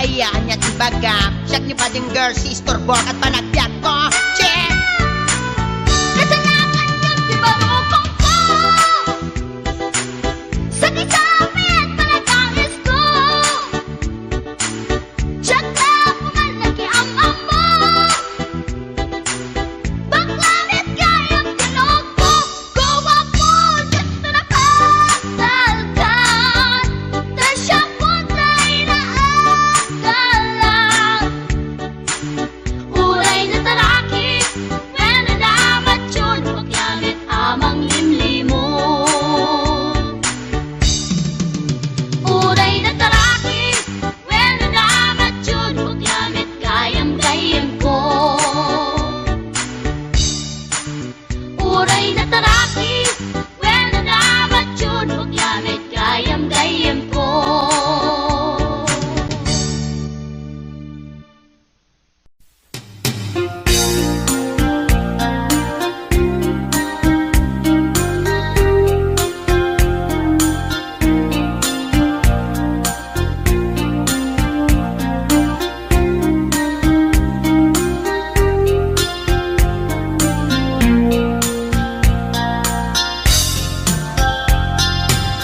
Ayaan niya tibaga. Siyak niyo pa din girl, si istorbo at panagbiag ko. Check! Kasalanan yun, di ba mo kong ko? Sakit sa amin, panagangis ko. Siyak na pumal na kiamam mo. Baklamit kayang tinog ko. Gawa po, dito na kasalkan. Tasya po na inaagalang. Uray na taraki, when nalamat yun, paglamit amang limlimo. Uray na taraki, when nalamat yun, paglamit gayam-gayam ko. Uray na taraki, when nalamat yun, paglamit gayam-gayam ko.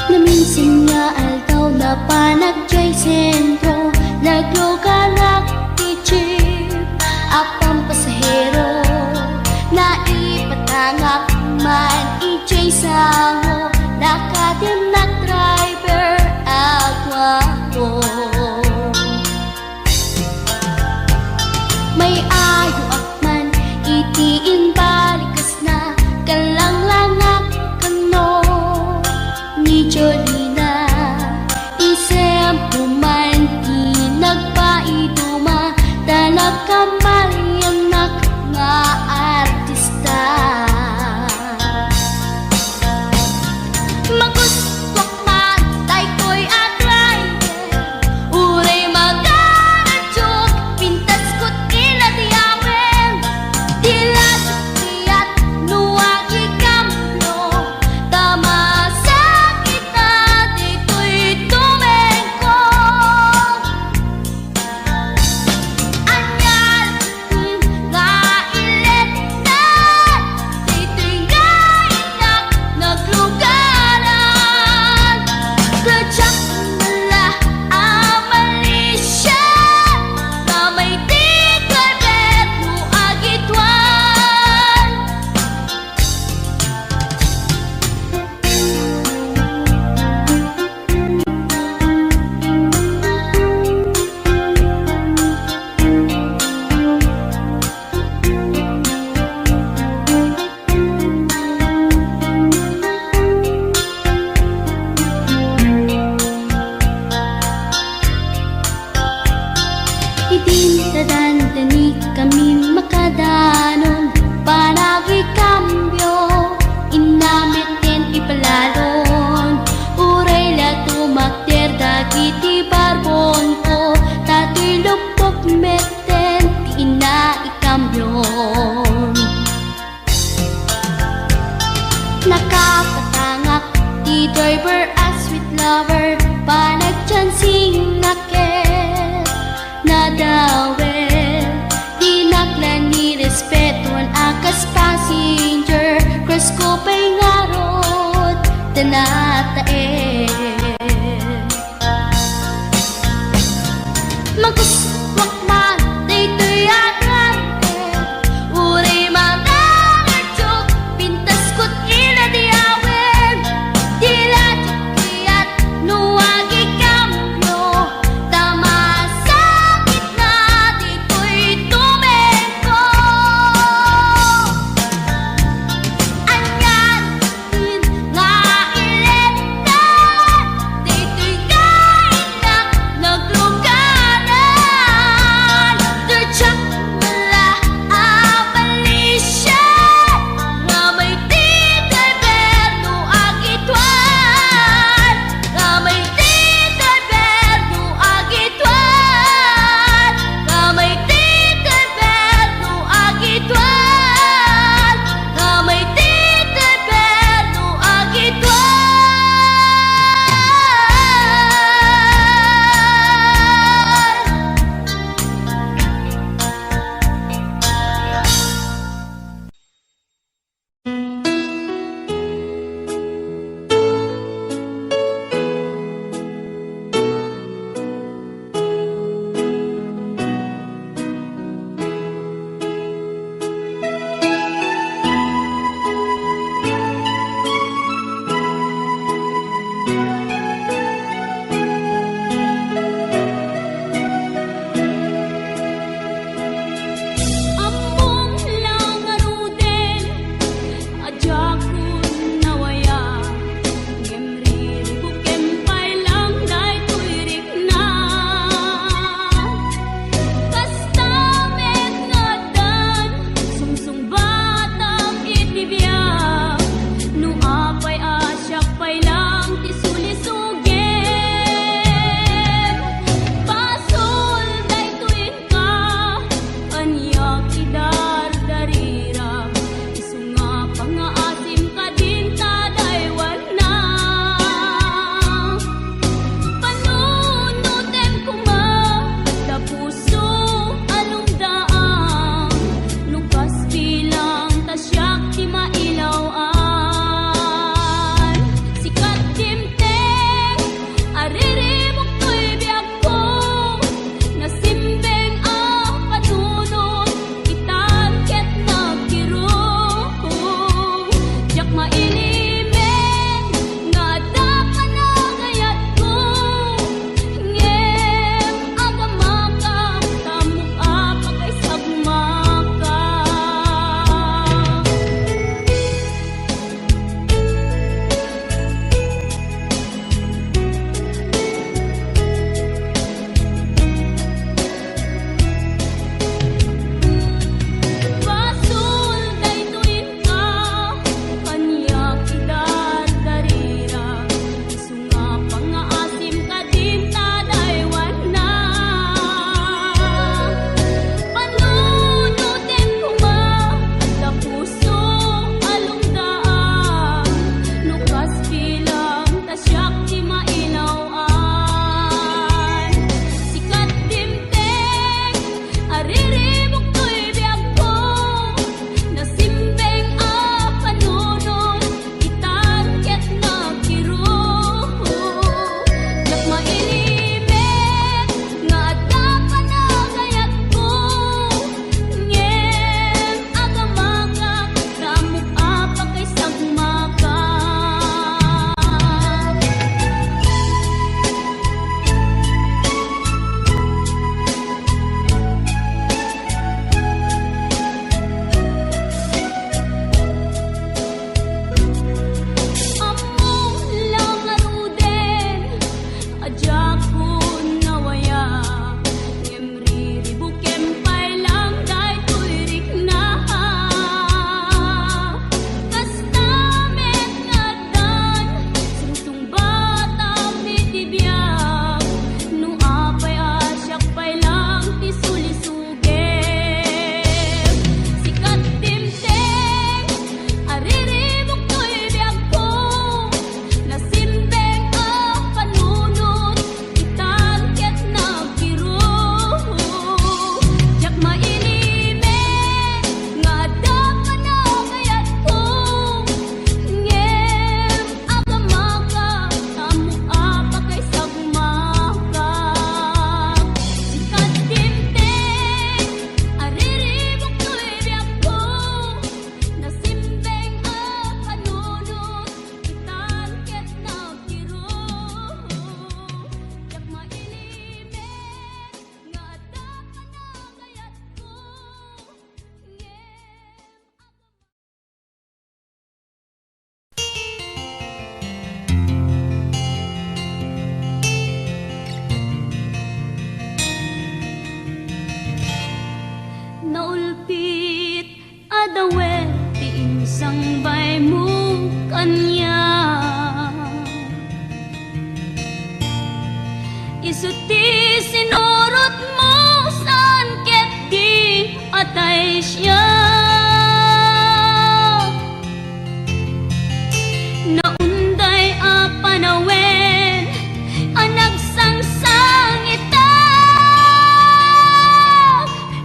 Naminsan nga aldaw na panagjay sentro, naglugalak ti jeep, apang pasahero, naipatangak man ijay sango, nakadim na driver agwapo. May ayo akman itiin balikas na kalanglangak kano ni Jolina. Isem puman di nagpaiduma, talag kamalianak nga artista. Magustwak man tay ko'y atrayer, uray magaradyok, pintas ko't inadiyawen. Tila sukiyat nuwag ikamlo, tama sakit na dito'y tumengko. Anyal nga ilet na, dito'y gainak naglugaran. Tadyak nala amalisya, kamay di karbet mo agitwan. Idinadandani kami makadanon, panagi kambyo, inamitin ipalalon. Uray la tumakder dagiti barbon ko, tato'y lupok meten, di na ikambyon. Nakapatangak di driver as sweet lover, panagchansing naket nadawel. Di naklan ni respetuan akas passenger, cross ko pa'y ngarot tanatae. Maguswak man dito'y atrante, uray magaradyok, pintas ko't inadiyawen. Tila jukiyat nuwag ikamlo, tama sakit na dito'y tumengko. Anyan nga ilet na, dito'y gainak naglugaran. kanya. Isuti sinurot mo saan ket di atay siya. Naunday a panawen ang nagsangsang ita.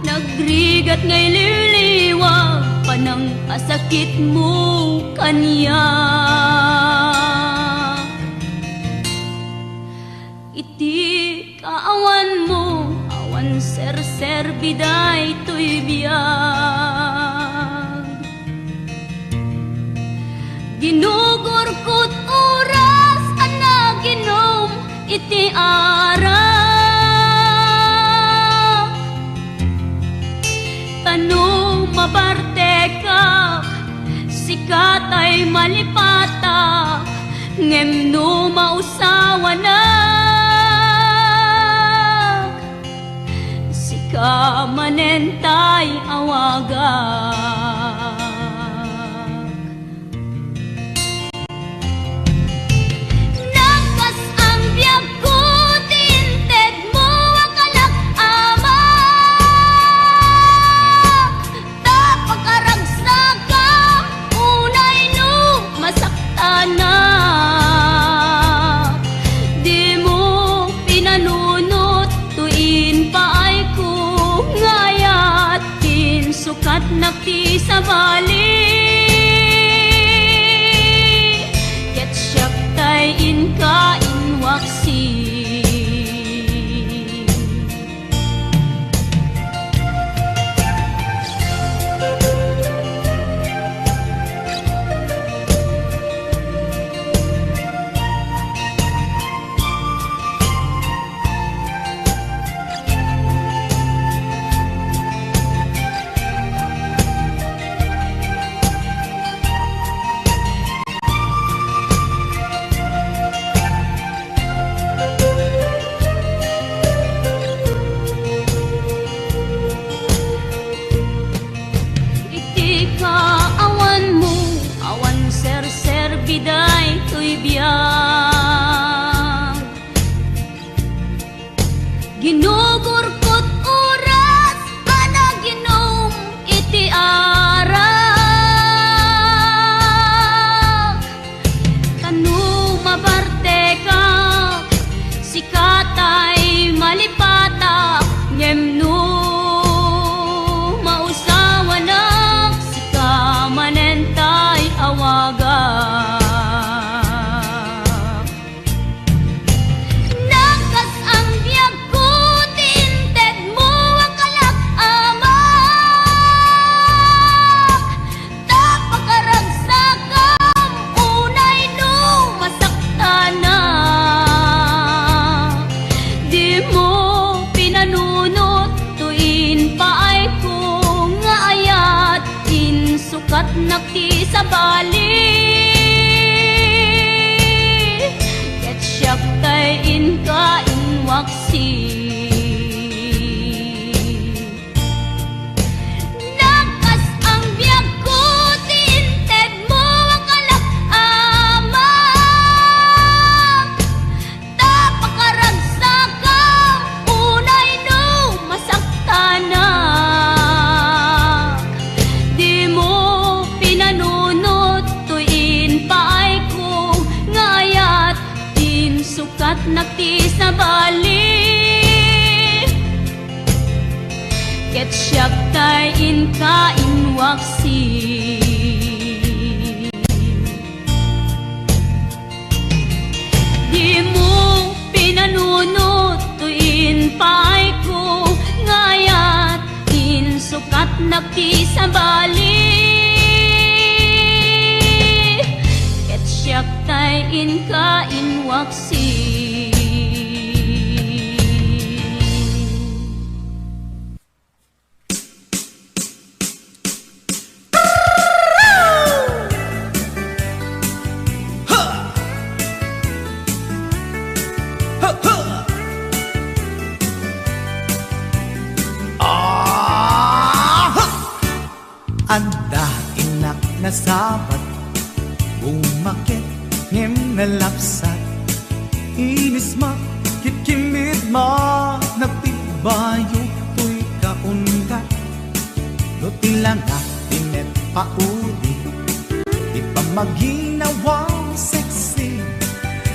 Nagrigat ngay liliwag panang pasakit mo kanya. Iti kaawan mo, awan ser-ser biday to'y biyag. Ginugurkot oras ana ginom iti ara. Tanong mabarte ka, sikat ay malipata, ngem no mausawa na. Sika manentay awagak. Nakas ang biyag ko, tinted mo ang kalak ama. Tapag-aragsak ka, unay no masakta na. Di mo pinanunot, tuin pa ay ko ngayat. Sukat nakti sa bali, ket siyak tay inka inwaksi. Biday to'y biyag. Ginugurkot oras ana ginom iti ara. Tanu mabarte ka, sikatay malipata, ngem no mausawa na. Sika manentay awaga. Nakti sa bali, ket siyak tay inka inwaksi. Nakas ang biyag ko, tinted mo ang kalak ama. Tapakaragsak ka, unay no masakta na. Di mo pinanunot, tuin pa ay ko ngayat. Din sukat nakti sa bali, ket siyak tay inka inwaksi. Di mo pinanunot, tuin pa ay ko ngayat. Din sukat nakti sa bali, ket siyak tay inka inwaksi. Anda inak na sabat Umakit ngem nalapsat inis ma kitkimit ma nagtibayo tuy kaungat no tilanga tinet paudi di pa maginawang sexy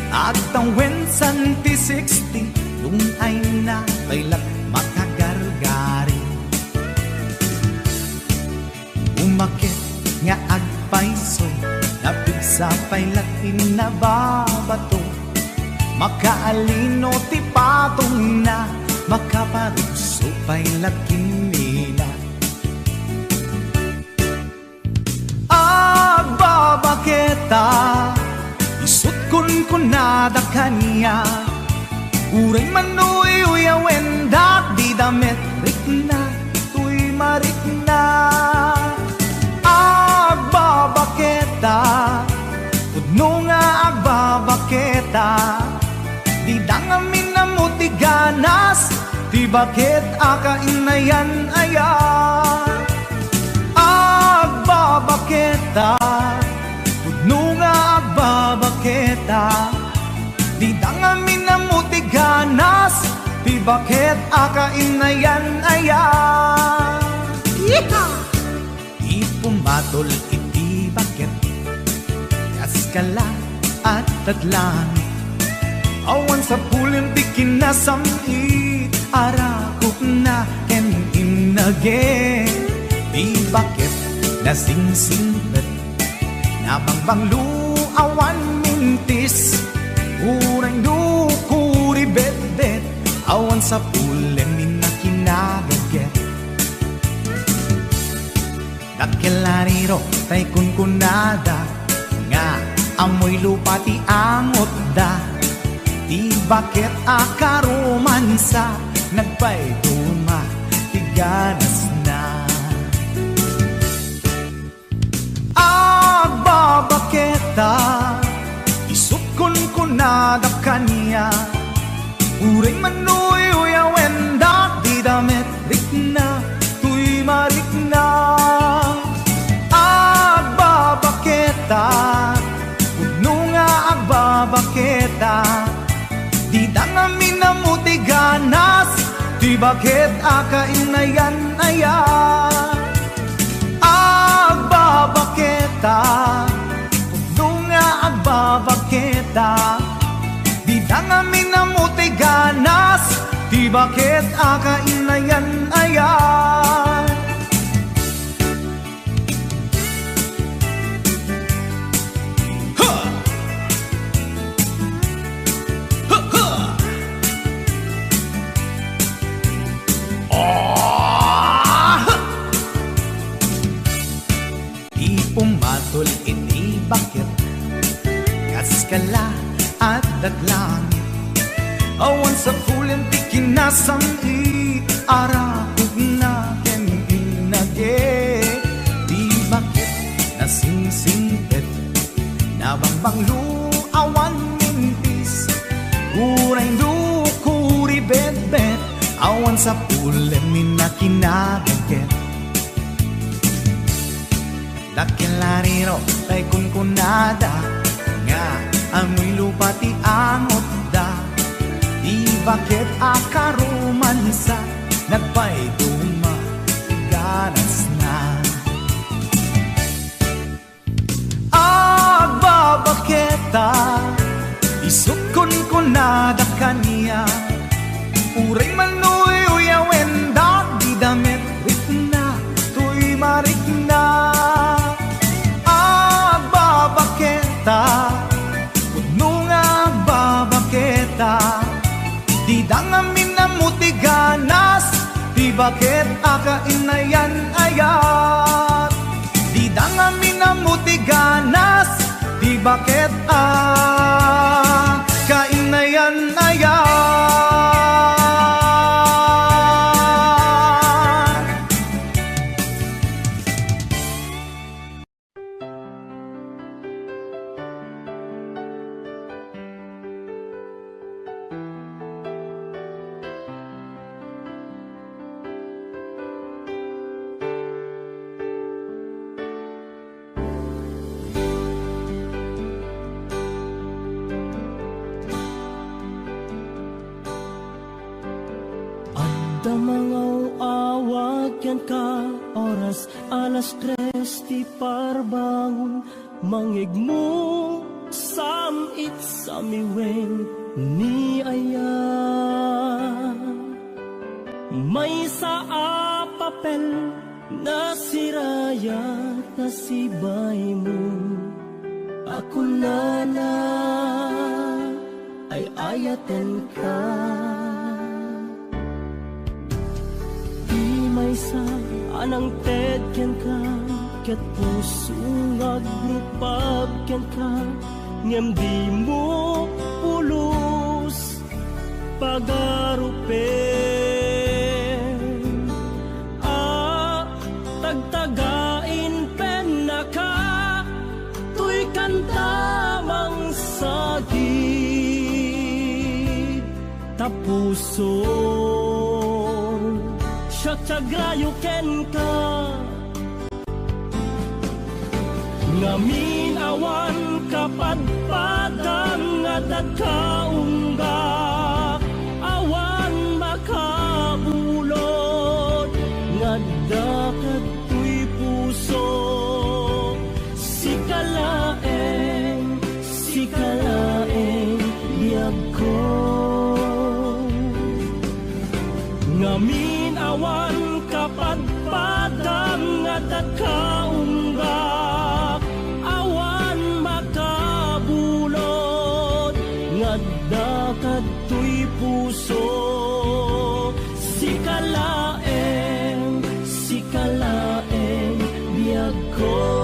at ang wensan ti 60 yung ay na kailat makagargari umakit nga agpaiso napigsa pailat inababato makaalino ti patong na makaparuso pailat kinila agbabaketa isut kun nada kanya uray manuy uyawendak di damit rikna tuy marikna agbabaketa udno nga agbabaketa di dangamin na mo ti ganas ti bakit akainayan aya agbabaketa udno nga agbabaketa di dangamin na mo ti ganas ti bakit akainayan aya ipumatol iti bakit kaskala at tadlangit awan sa pulin di kinasamit arakok na ken inage di bakit nasingsingpet nabangbang luawan mintis urang dukuri bet-bet awan sa pulin minakinagaget dakelariro tay kunkunada nga amoy lupa ti angot da di bakit akaromansa nagpayduma ti ganas na agbabaketa isut kunkunada kanya uray manuy uyawendak di damit rikna tuy marikna agbabaketa udno nga agbabaketa di dangamin na mo ti ganas di bakit akainayan aya agbabaketa udno nga agbabaketa di dangamin na mo ti ganas di bakit akainayan aya pumatol iti bakit kaskala at daglangit awan sa pulin ti kinasamit arakog na ken inage di bakit nasingsingpet nabangbang luawan mintis uray dukuri bet-bet awan sa pulin minakinagaget dakelariro tay kunkunada nga amoy lupa ti angot da di bakit akaromansa nagpayduma ganas na agbabaketa isut kunkunada kanya uray manuy uyawendak di damit rikna tuy marikna udno nga babaketa di dangamin na mo ti ganas di bakit akainayan ayat di dangamin na mo ti ganas di bakit akainayan ayat bakyan ka oras alas 3 ti parbangon mangigmo samit samiwen ni aya may sa papel na sirayat na sibay mo ako na ay ayaten ka may sa anang tedken ka ket puso ngagrupag ken ka ngem di mo pulos pagarupen tagtagain pen na ka tuy kantamang sagid tapuso Tiagrayo ken ka ngamin awan kapadpadang at kaungga awan makabulod ngadakat tuy puso sikalaeng biyag ko ngamin awan kapadpadang at kaunggak awan makabulod ngadakad tuy puso sikalaeng biyag ko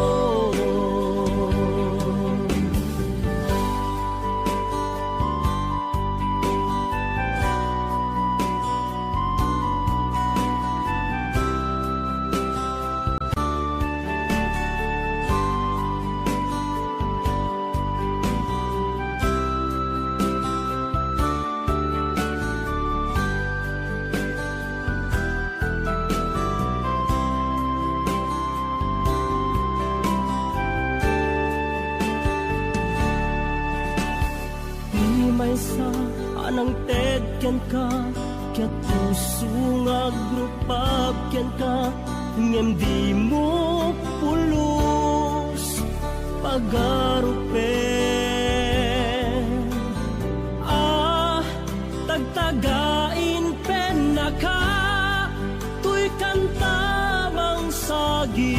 sa anang tedken ka ket puso ngagrupag ken ka ngem di mo pulos pagarupen tagtagain pen na ka tuy kantamang sagid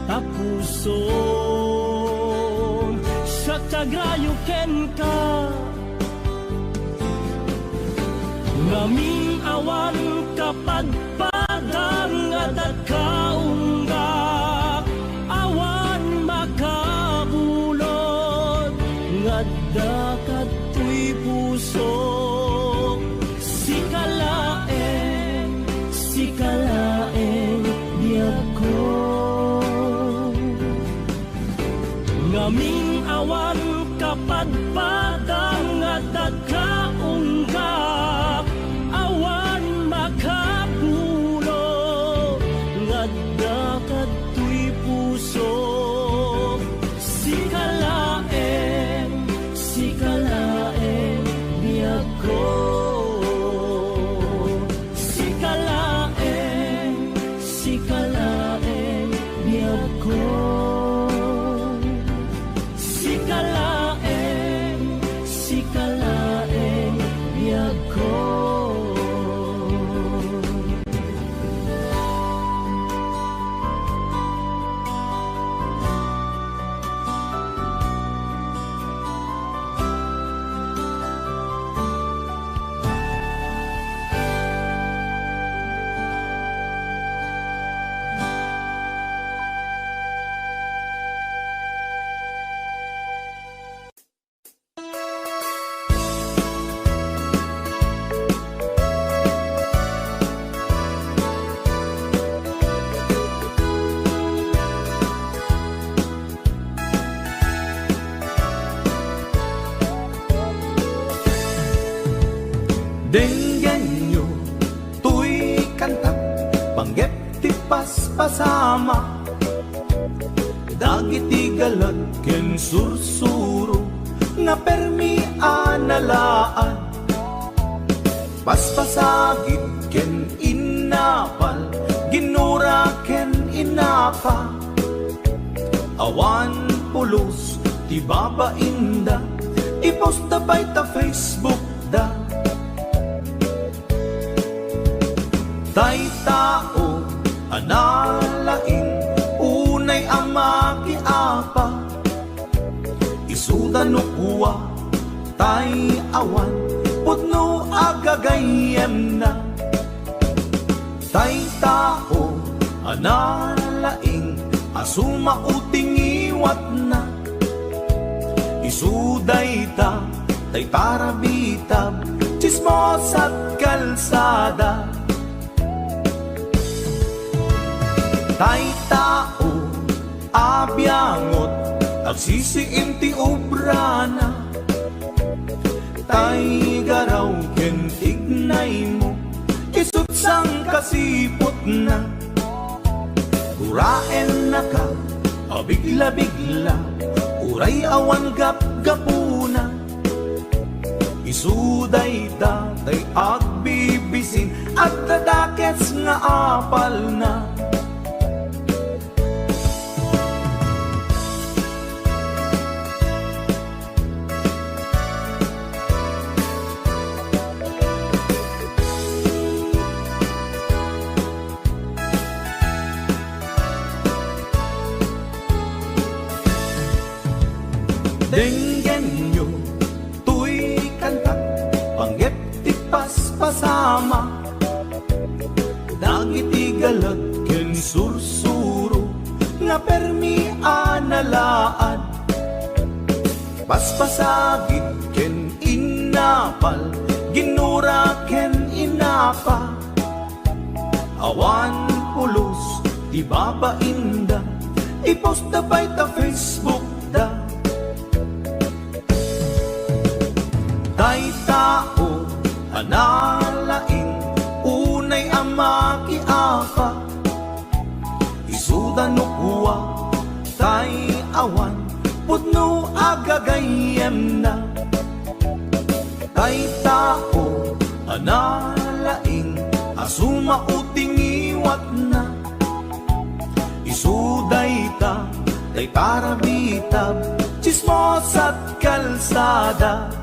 tapuso Tiagrayo ken ka ngamin awan kapadpadang at kaunggak awan makabulod ngadakat tuy puso sikalaeng biyag ko ngamin awan kapadpadang at kaunggak awan makabulod ngadakat tuy puso sikalaeng biyag ko sikalaeng biyag ko sikalaeng biyag ko Denggan nyo, tuy kanta, panggep ti paspasama, dagiti galat ken sursuro, nga permi analaan, Paspasagit ken inapal, ginura ken inapa. Awan pulos, ti babainda, ipost na bay ta Facebook da. Tay tao, analaing, unay ang makiapa. Isuda no kuwa, tay awan, putno agagayem na. Tay tao, analaing, asuma uting iwat na. Isuday ta, tay parabitab, chismos at kalsada. Tay tao, abyangot, agsisiim ti obra na. Tay garaw ken ignay mo, isutsang kasipot na. Uraen na ka, abigla-bigla, uray awan gap-gapuna. Isuday tatay agbibisin, at dadakets nga apal na. Denggen nyo, tuy kantak, panggep ti paspasama. Dagiti galat ken sursuro, nga permi analaan. Paspasagit ken inapal, ginura ken inapa. Awan pulos, ti babainda, ipost na bay ta Facebook da. Tay tao, analaing, unay ang makiapa. Isuda no kuwa, tay awan, putno agagayem na. Tay tao, analaing, asuma uting iwat na. Isuday ta, tay parabitab, chismos at kalsada.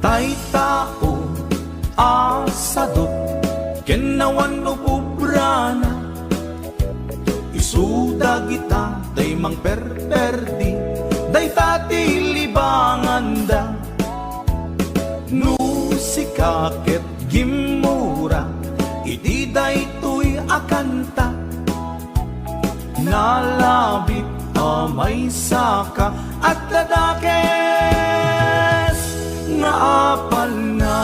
Tay tao, asadot, kenawan no pubrana. Isuda kita, tay mang perperdi, day tati libangan da. Nusikaket gimura, iti day tuy akanta. Nalabit amay saka, at ladakes nga apal na.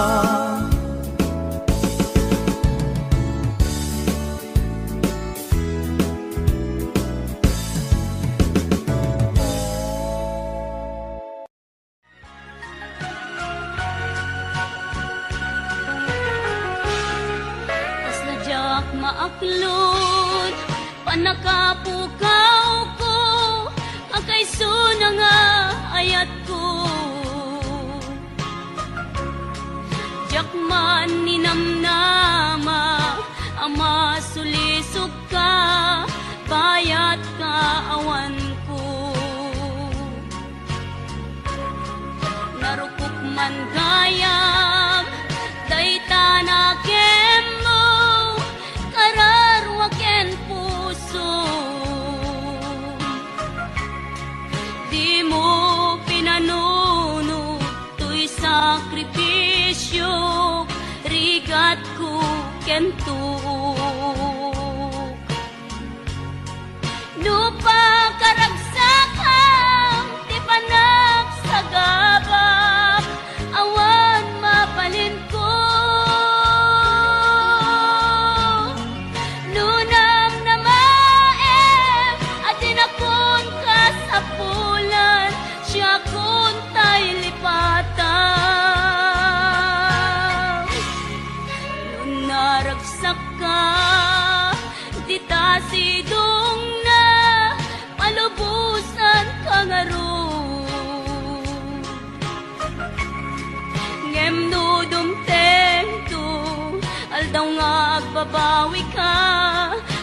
Tas nadyak maaklod, panakapukaw ko, akayso na nga ayat ko. Jakman ni namnama, ama sulisog ka, bayat ka awan ko. Narukok man gayam, day tanakem mo, kararwaken puso. Di mo pinanuno, to'y sakripisyo, rigat ko kentuk. Lupa karagsakam, di panak sa gabak, awan mapalin ko. Nunam na maem, at dinakon ka sa pulan, siya kun tay lipatan. Nung naragsak ka, dumtento aldaw nga agbabawi ka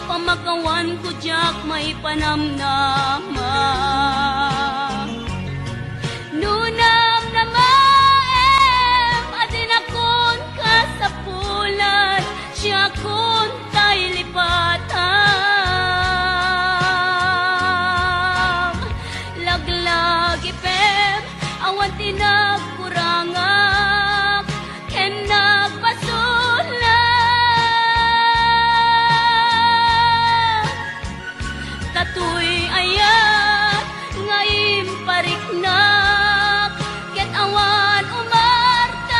pamakawan ko jak may panamnama nunam na maem adin akon kasapulan siya kon tay lipatan laglag ipem awan tinagkurangak ken nagpasulat tatuy ayat ngaim pariknak ket awan umartap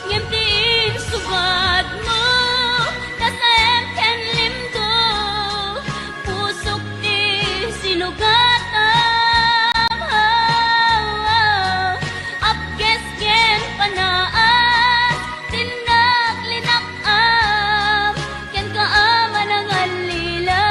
ngimtiin subad mo nasayem ken limdo pusok ti sinugatam apkes ken panaas tinak linakam ken kaama ng alilaw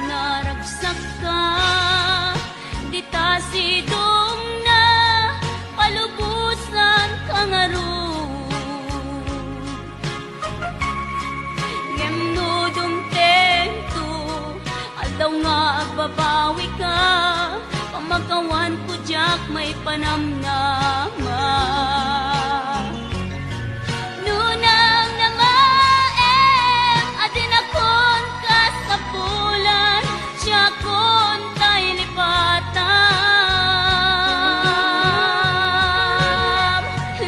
naragsak ka di ta sidong na palubusan kang arug ngemno dumtento aldaw nga agbabawi ka pamakawan ko jak may panamnama nunang na maem adin akon kasapulan siya kon tay lipatan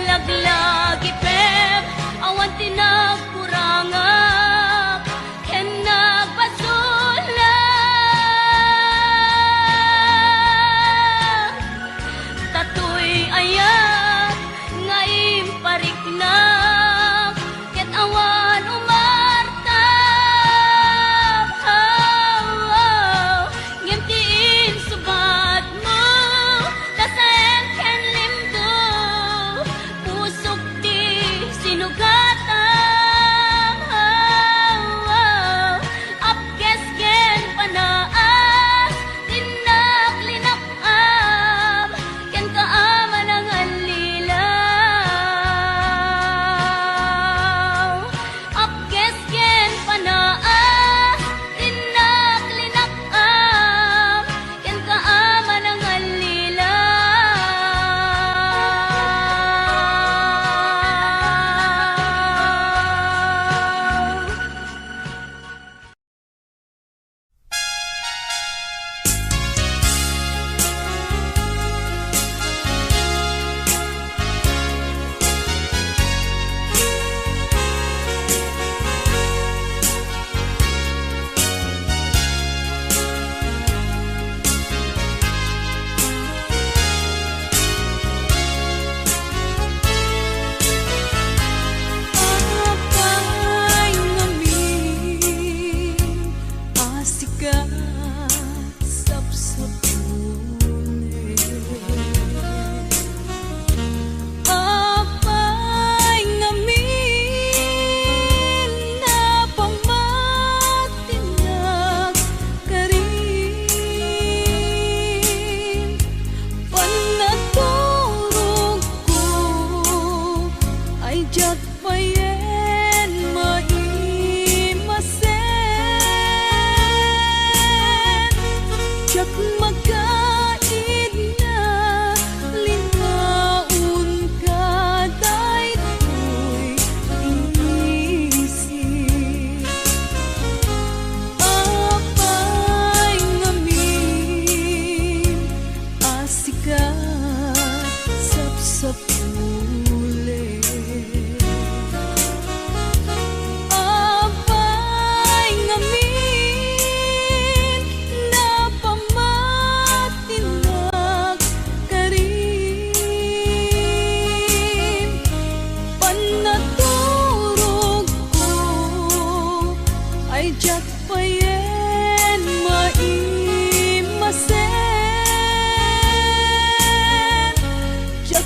laglag ipem awan tinagkurangak ken nagpasulat tatuy ayat ngaim pariknak ket awan umartap ngimtiin subad mo tasayem ken limdo pusok ti sinugatam apkes ken panaas tinak linakam ken kaama ng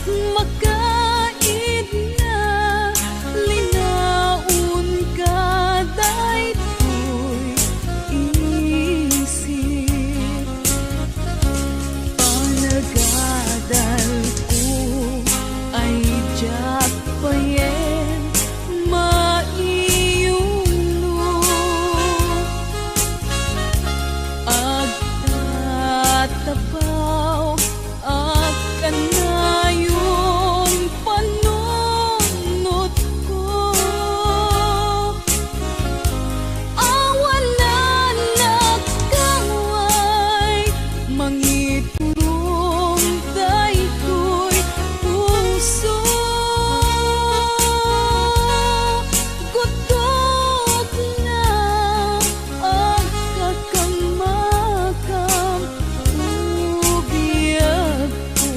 makaid na linaon ka daytoy isip panagadal ko ay diyak payen maiyuno agtatapaw akanayon panunot ko awalan nagkaway mangiturong daytoy puso gutok na ang kakamakam ubiyag ko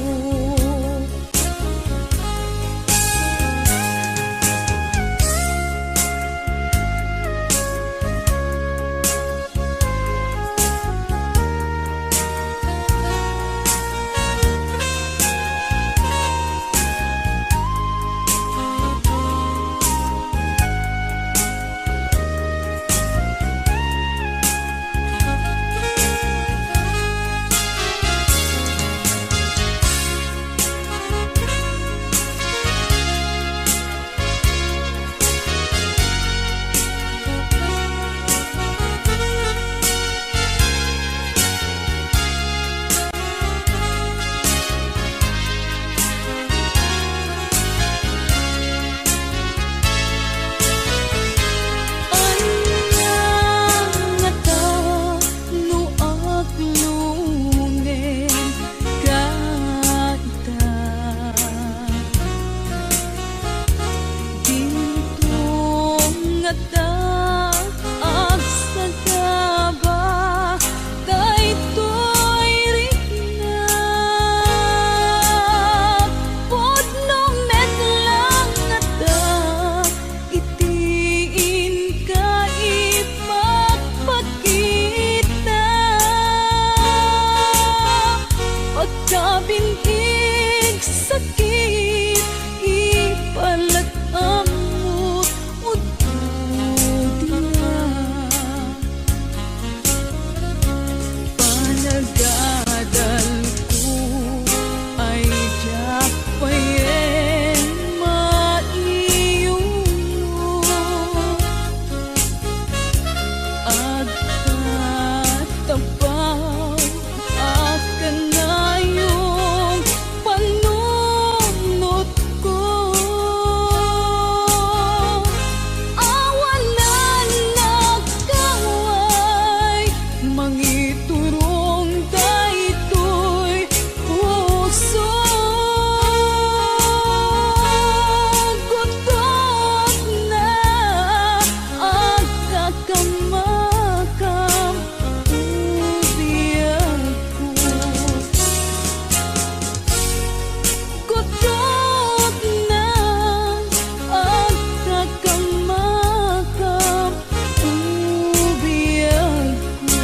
Pagkabingkig sakit ipalag-amot udto na panagadal ko ay diyak payen maiyuno agtatapaw akanayong panunot ko awalan nagkaway mangiturong daytoy puso gutok na ang kakamakam ubiyag ko gutok na ang kakamakam ubiyag ko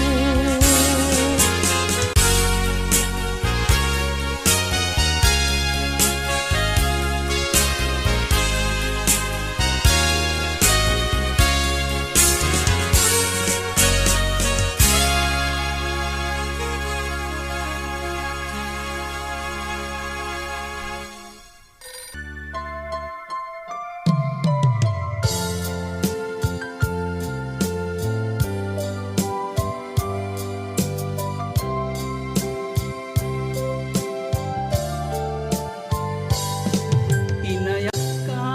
Inayak ka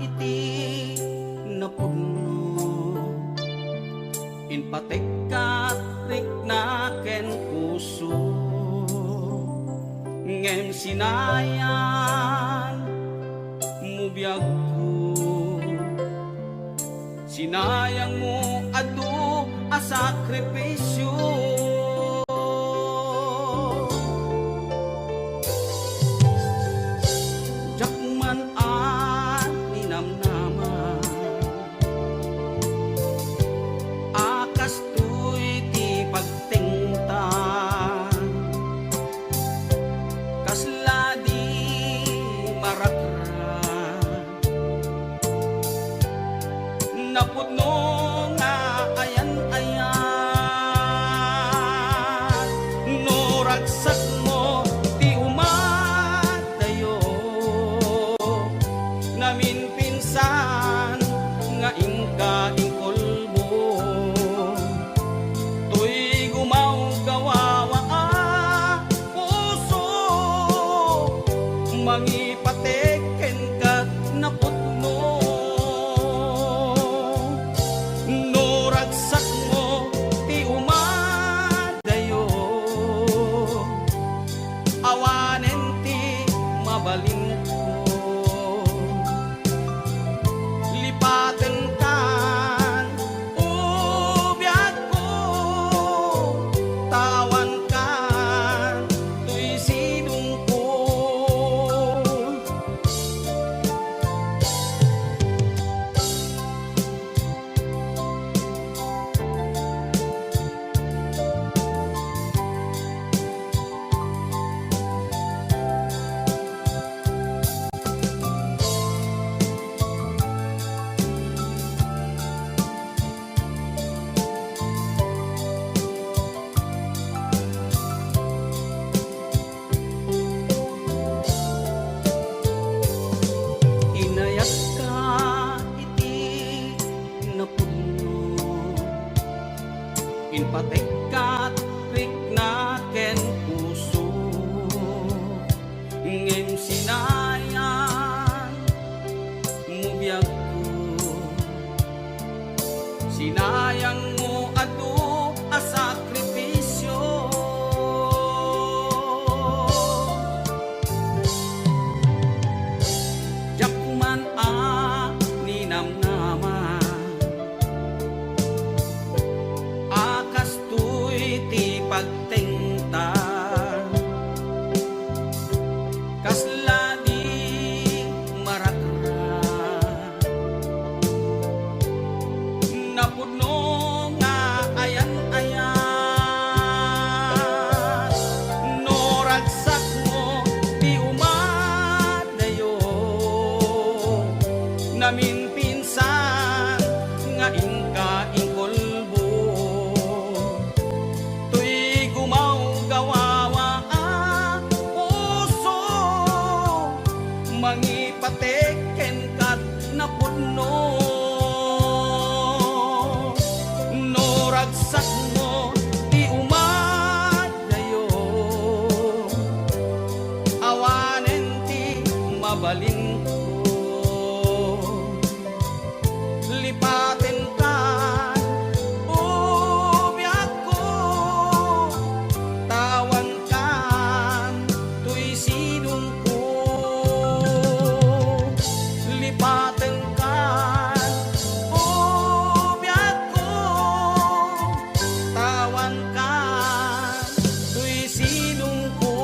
iti napugno inpatek ka rikna ken puso ngem sinayan mubiyag ko sinayang mo adu a sakripisyo jakman at ninamnaman akas tuy ti pagtingtan kasladi mangipateken kat naputno no ragsak mo ti umadayo awanen ti mabaling ko lipaten kan ubyak ko tawan kan tuy sidong ko inayat ka iti napudno inpatek kat riknaken puso ngem sinayan mubiyag ko sinayang mo adu a sakripisyo Jakman a ninamnama akas tuy ti pagtengta kasladi marakra napudno nga ayan-ayan no ragsak mo ti umadayo namin pinsan nga inka ingkolbo tuy gumaw gawawa ang puso mangipateken kat napudno no ragsak mo ti umadayo awanen ti mabaling ko lipaten kan ubyak ko tawan kan tuy sidong ko lipaten kan ubyak ko tawan kan tuy sidong ko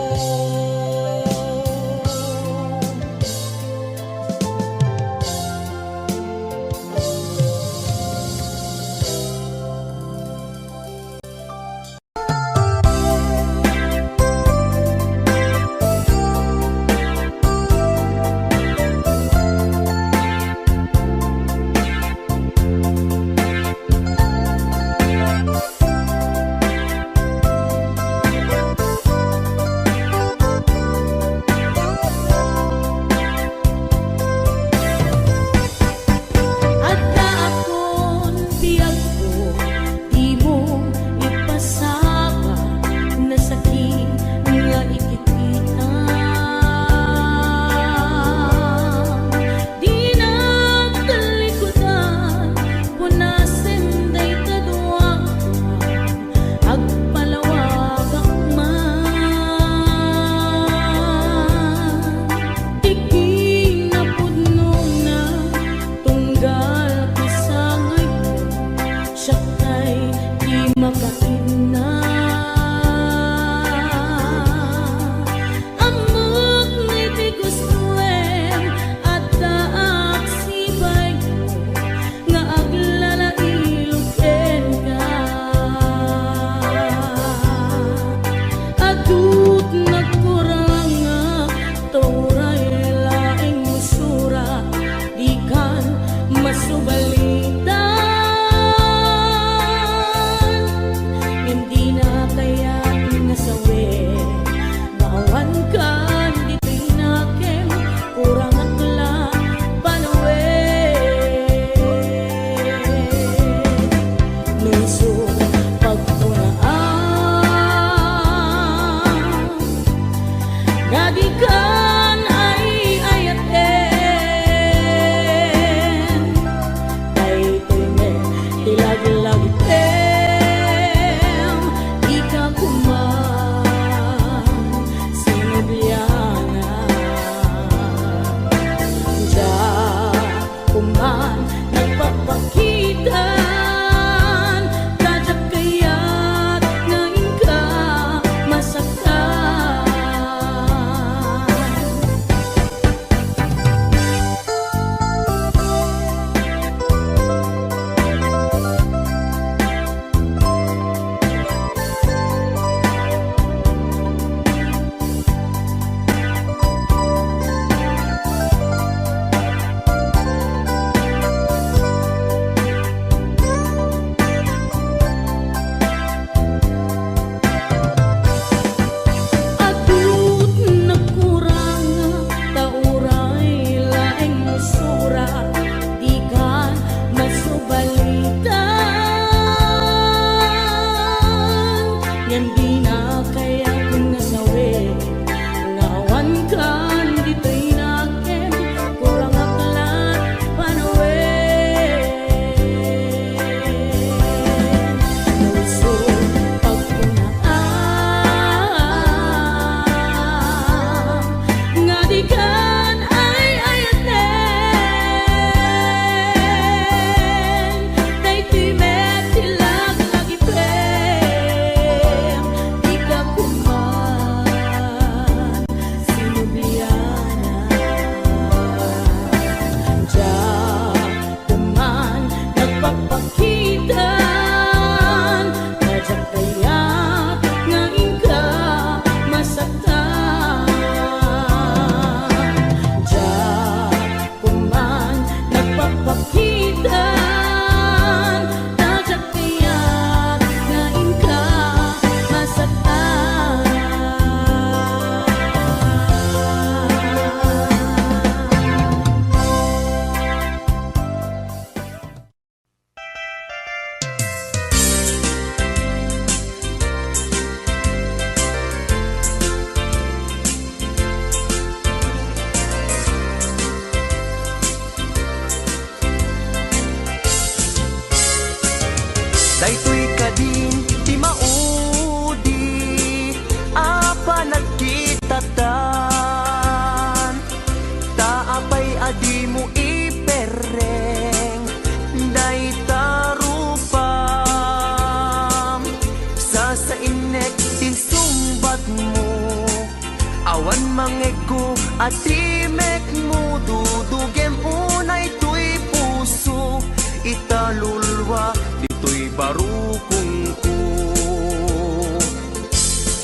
at timek mo dudugem unay tuy puso italulwa dito'y barukong ko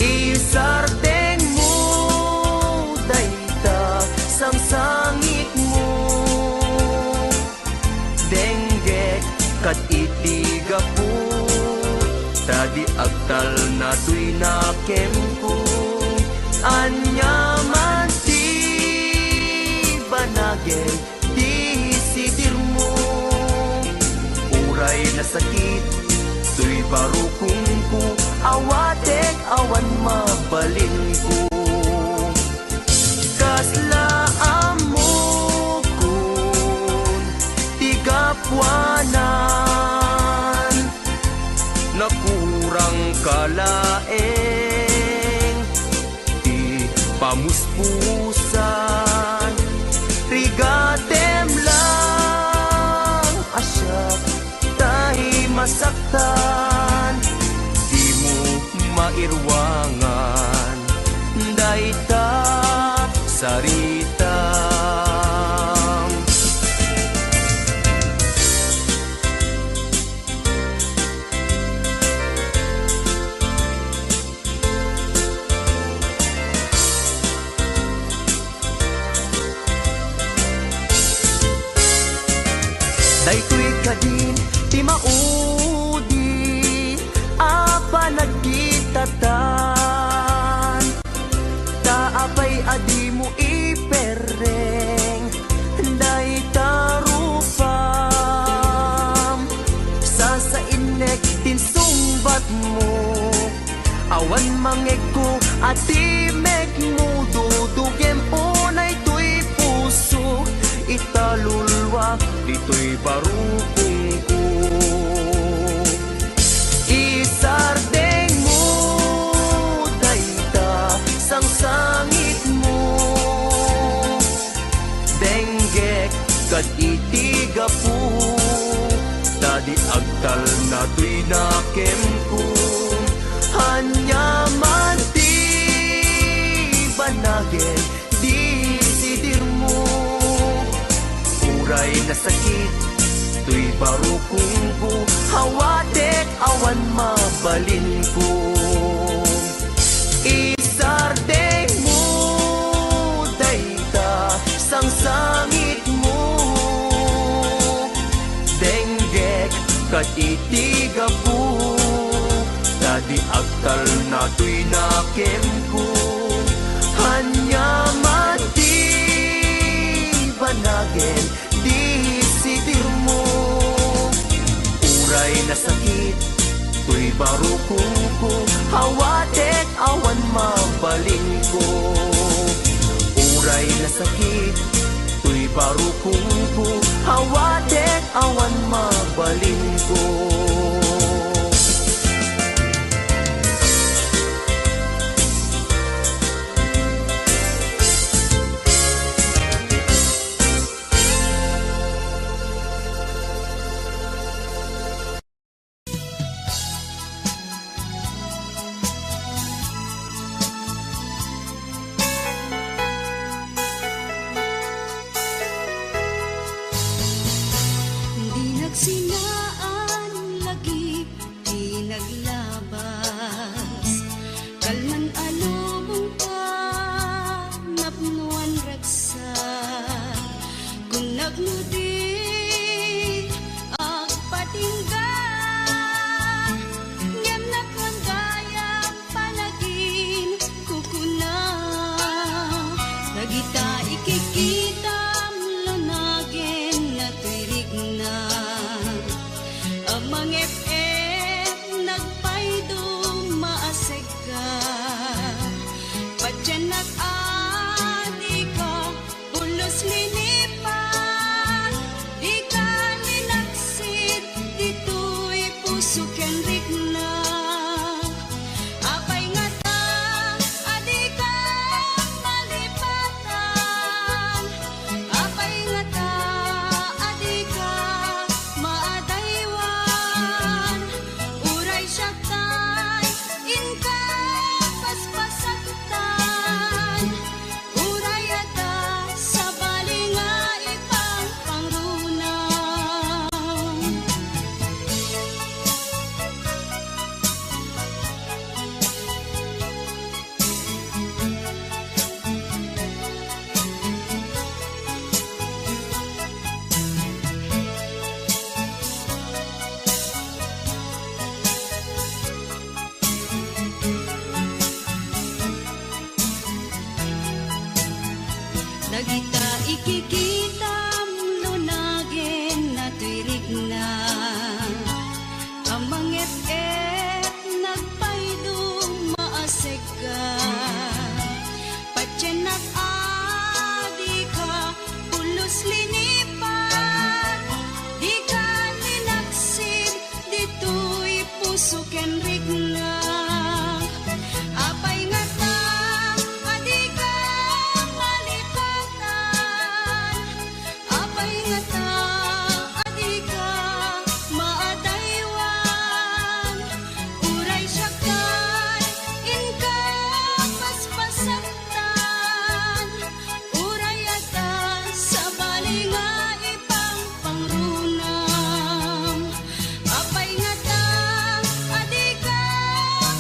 isardeng mo dayta sang sangit mo denggek kat itiga po tadi agtal na tuy nakem ko anyaman ti banagay di sidir mo uray na sakit tuy barukong ko awatek awan mabalin ko kaslaan mo kun tigapwanan nakurang kalaeng di pamuspusan rigatem lang asyak tahi masaktan di mo mairwangan dayta sarita daytoy kadin ti maudi apa nagkitatan taapay adi mo ipereng dayta rupam sasainek tinsumbat mo awan mangeko ati mek mo dudugem unay tuy puso italulwa dito'y barukong ko isardeng mo dayta sang sangit mo denggek kad itiga po tadi agtal na tuy nakem ko hanyaman ti banagay di sidir mo uray na sakit tuy barukong ko hawatek awan mabalin ko isardeng mo dayta sang sangit mo denggek kat itiga po tadi agtal na tuy nakem ko hanyaman ti banagen di sidir mo uray na sakit tuy barukong ko hawatek awan mabalin ko uray na sakit tuy barukong ko hawatek awan mabalin ko Sinaan lagi di naglabas kalman alubong ka napnuan raksa kung nagnudi agpatingga ngem nakman gayang palagin kukuna nagita ikikita lunagin na tuirig na amang FM nagpaydo maaseg ka padyanak adi ka ulos linipan di ka ninaksit dito'y puso ken rigna apay nga ta adi ka malipatan apay nga ta adi ka maadaywan uray siya kay inka paspasaktan uray ada Ikikitam lunagin na tuirig na amang et nagpaydong maasig ka patyanak adi ka pulos linipan di ka ninaksid dito'y puso ken rigna apay nga ta adi ka malipatan apay nga ta adi ka maadaywan uray siya kay inka paspasaktan uray ata sa bali nga ipang pangrunam apay nga ta adi ka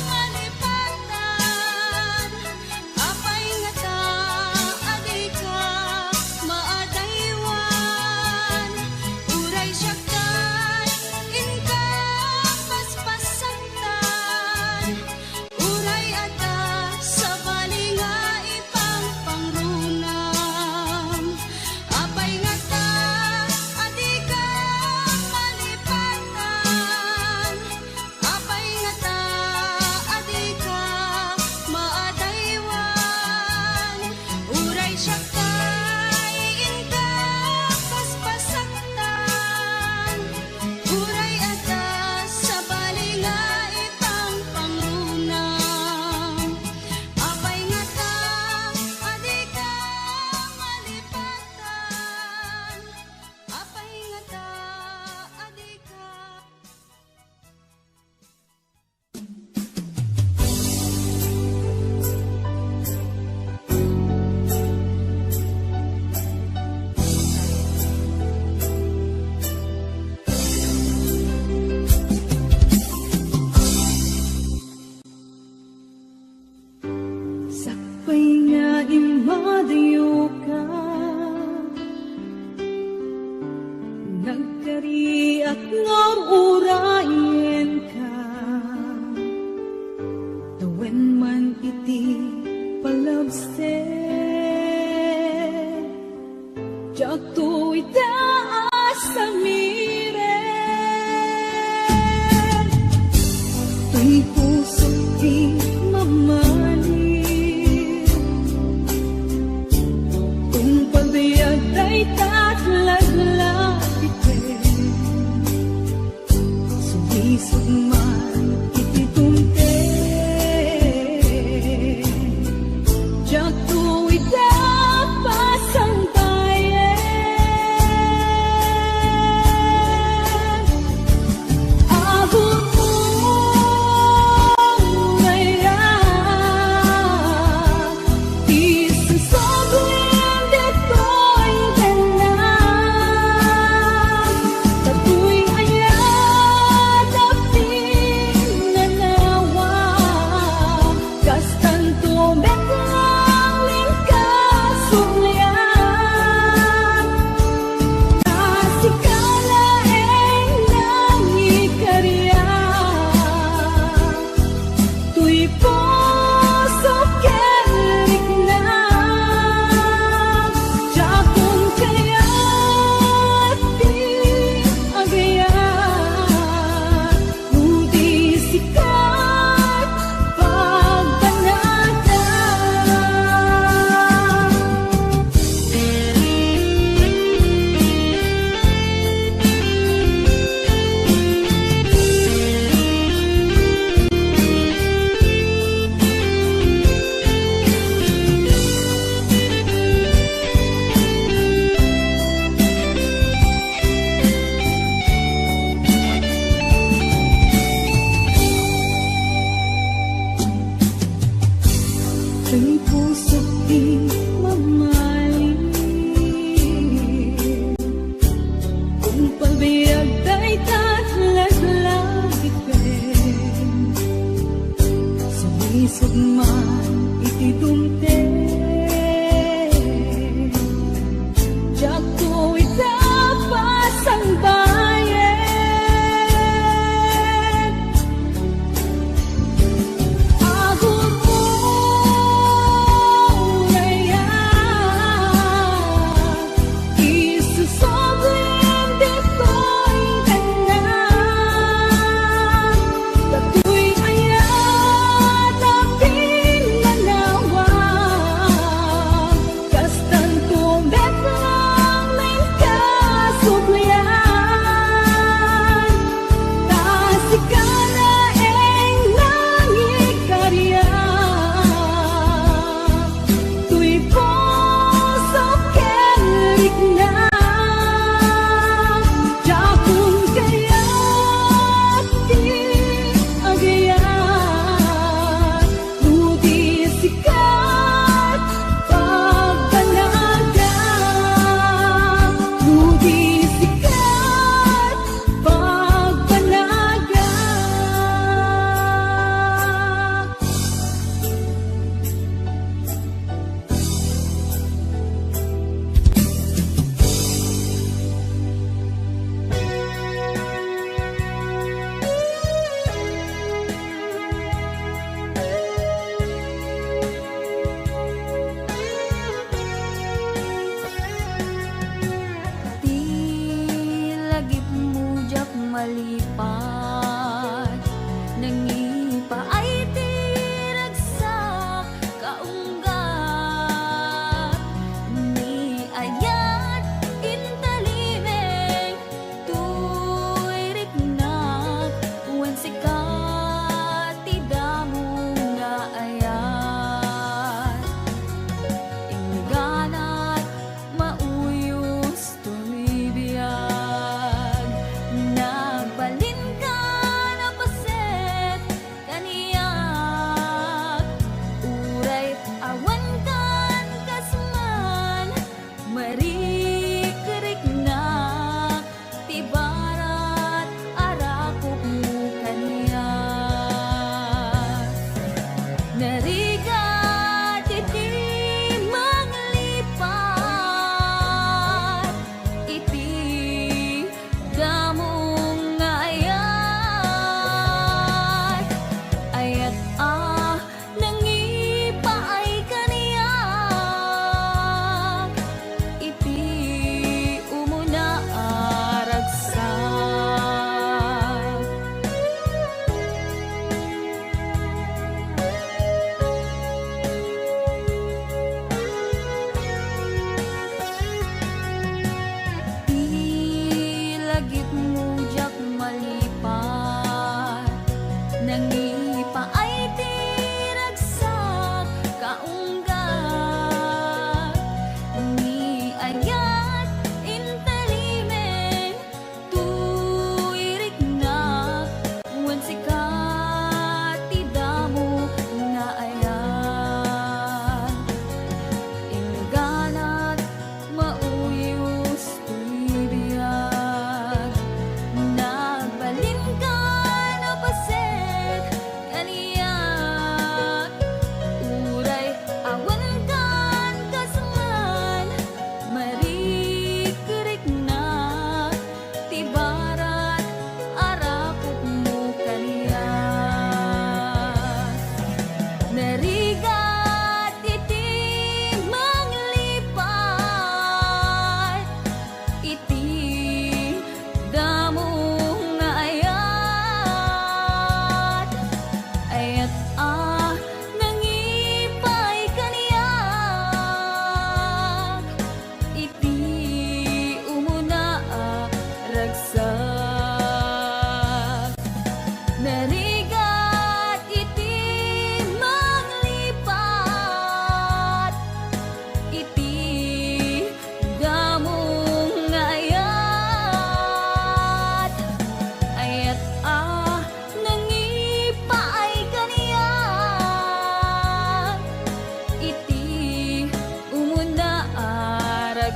malipatan apay nga ta adi ka maadaywan uray siya kay inka paspasaktan uray ata sa bali nga ipang pangrunam apay nga ta adi ka malipatan apay nga ta adi ka maadaywan uray siya kay inka paspasaktan uray ata sa bali nga ipang pangrunam apay nga ta adi ka malipatan apay nga ta adi ka Sakpay nga imadayo ka nagkariak nga urayen ka tawen man iti palabse jak to itaas sa miren tuy puso di mamali kung pagbayag ay tatlaglag ite sumisog man ititunte jak to itapas ang bayan abot mo ngayon isasoblen deto'y ganang tato'y ayat aping nanawa kas tanto betlang lingkasulyan nasikala nang ikarya tuy puso kerik na jakong kaya di agayan udi sikat pagbanata Ang puso't di mamaling kung pabiyag ta'y tatlaglag ipin sumisog man itidumte jak to itapas ang bayan agot mo ngayon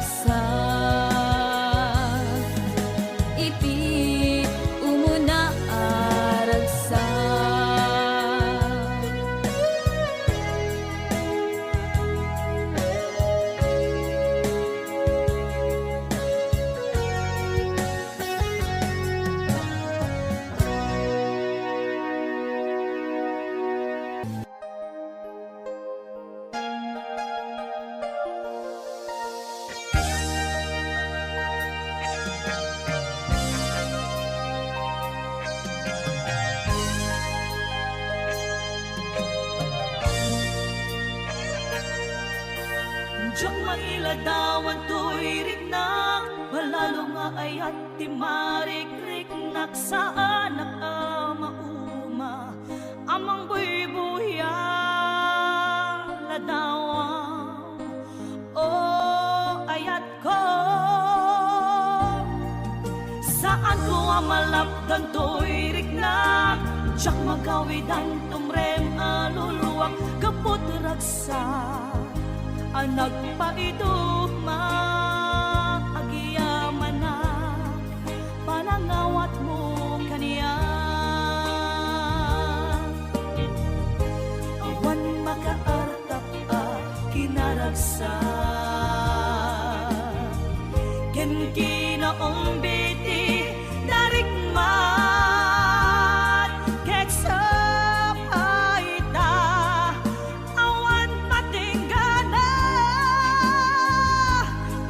ragsak iti umuna ragsak. Diyang mailadawan tuirik na Malalo nga ayat ti marikrik Naksaan mauma Amang buybuya ladawan O ayat ko Saan ko amalapdan tuirik na Diyak magawidan tumrem aluluwak Kapot ragsak nagpaiduma agiyaman na panangawat mo kaniya awan makaartap kinaragsa ken kinaumbiti darikmat keksa paita awan patinggana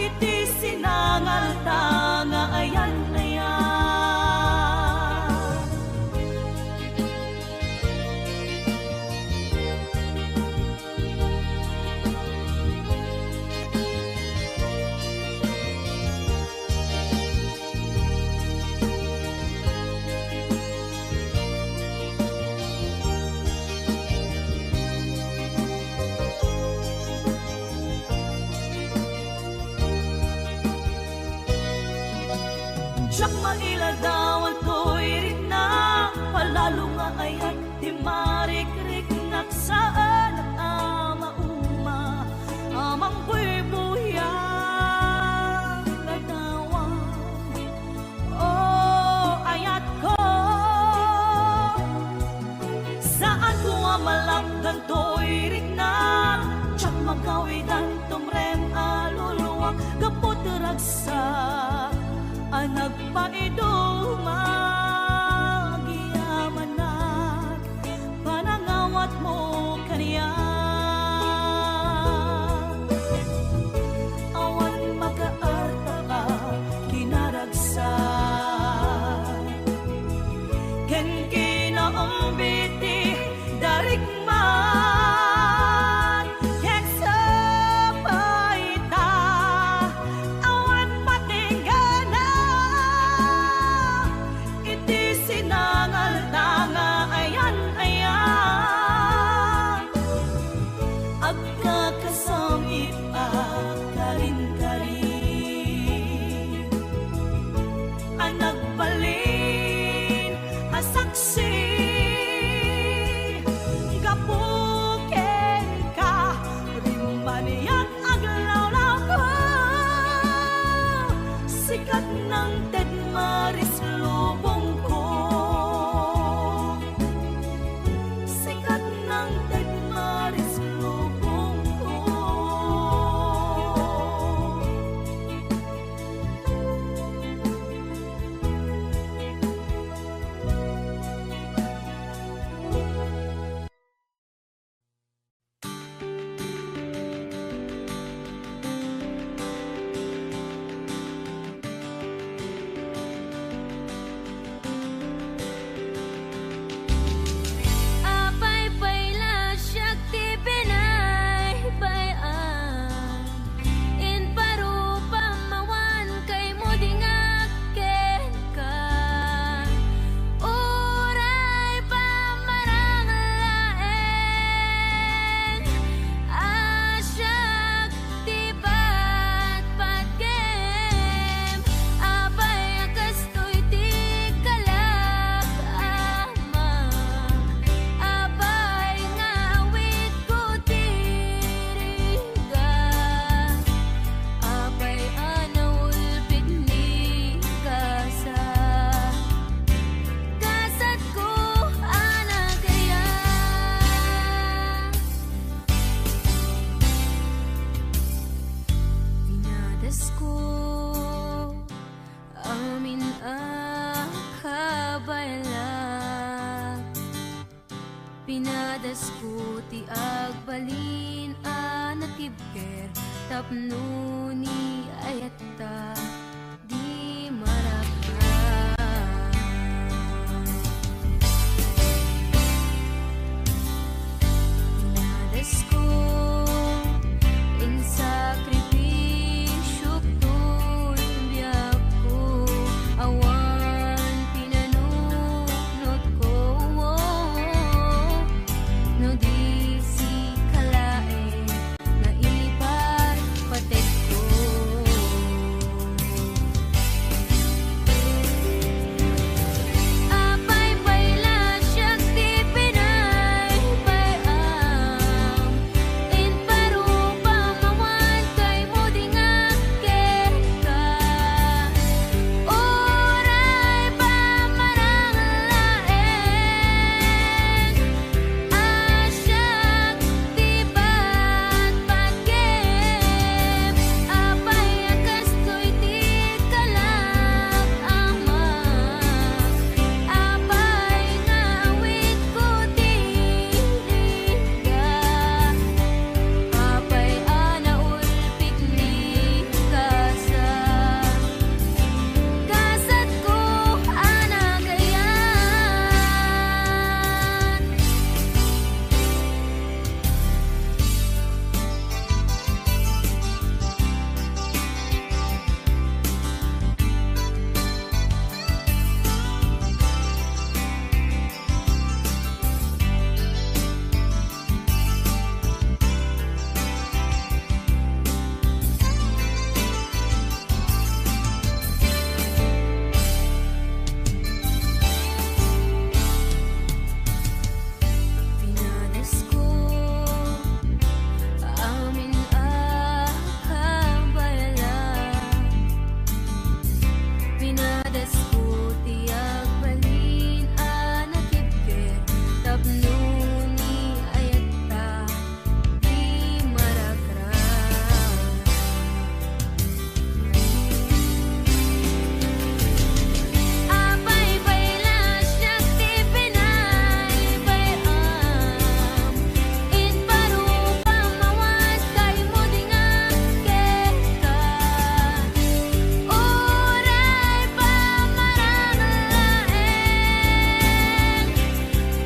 iti sinangal tanga ayan Diyak mailadawan tuirik na palalo nga ayat di marikrik naksaan at mauma amang buybuya ladawan o ayat ko saan ko amalapdan tuirik na diyak magawidan tumrem aluluwak kapot ragsak nagpaiduma giyamanat panangawat mo kaniya awan makaarta ka kinaragsak ken kinaumbiti darikmat keksa paita awan patinggana iti sinangal tanga ayan agkakasamit karin-karin nagbalin asaksi gapuken ka rimaniyak aglawlaw ko sikat ng tedmaris lubong ko sikat ng tedmaris lubong ko Pinadasku ti agbalin anakibker tapno ni ayatta di maraka. Pinadasku in sakripisyo tulbiyak ko awan pinanunot ko no di si kalae na ilipat patek ko. Apay bayla siyak di Pinay bayam in parupa mawan kay mo di nga keka oray pa maranglaen asyak tibat pagkem apay akas ko'y di kalak amak apay ngawit ko tiriga apay anaulpit ni kasa kasat ko anagayan. Pinadasku amin akabayala pinadasku ti agbalin anakibker tapno ni ayatta di marakra. Apay bayla siyak di Pinay bayam in parupa mawas kay mo di nga keka oray pa maranglaen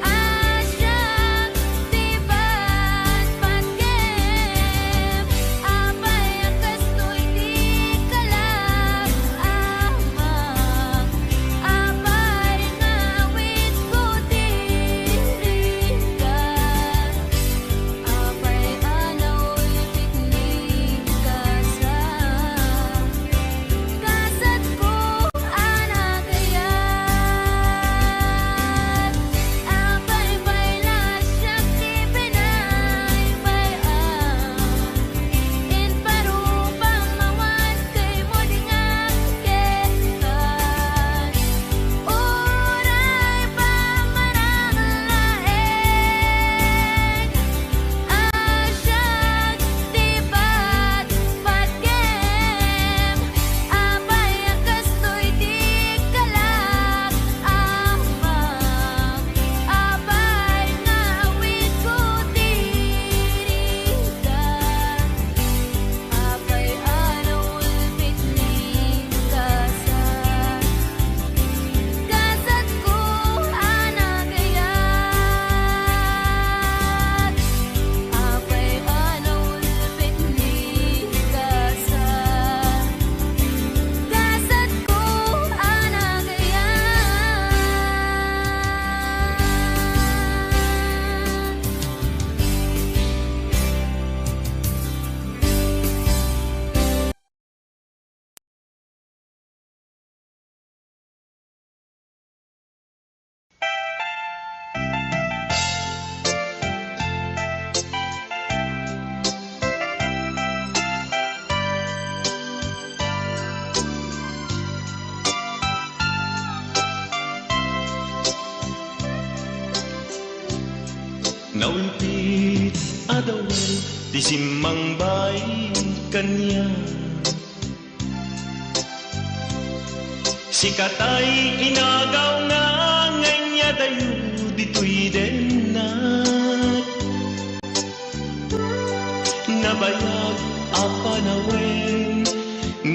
asyak tibat pagkem apay akas ko'y di kalak amak apay ngawit ko tiriga apay anaulpit ni kasa kasat ko anagayan. Apay bayla siyak di Pinay bayam in parupa mawan kay mo di nga kekan oray pa maranglaen asyak tibat pagkem apay akas ko'y di kalak amak apay ngawit ko tiriga apay anaulpit ni kasa kasat ko anagayan apay anaulpit ni kasa kasat ko anagayan. Naulpit adawan ti simmang bay kanya sikatay inagaw nga nganya dayo dito'y denay nabayag apanawen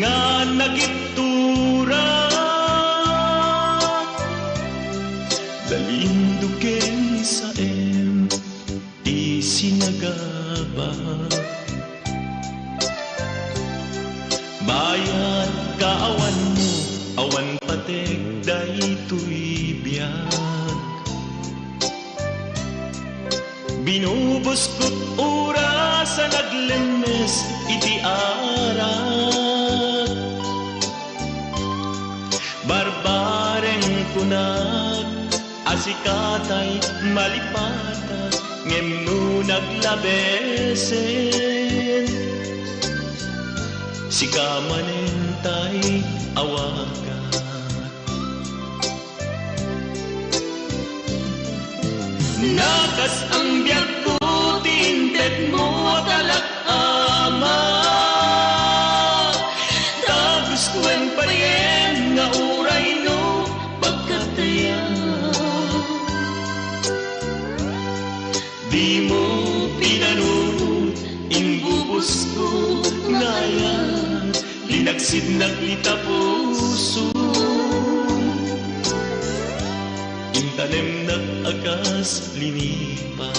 nga nagiptura dalinduken sa isinagaba bayad kaawan mo awan patek daytoy biyag binubos ko't oras sa naglemes iti arak barbareng kunag asikatay malipata ngem no naglabesen sikamanentay awagat nakas ang biyak ko tinted mo talak-ama tapos kuen payen nga uray no pagkataya di mo pinanunod imbubos ko ngayon linagsid naglita puso intanem nag-agas linipa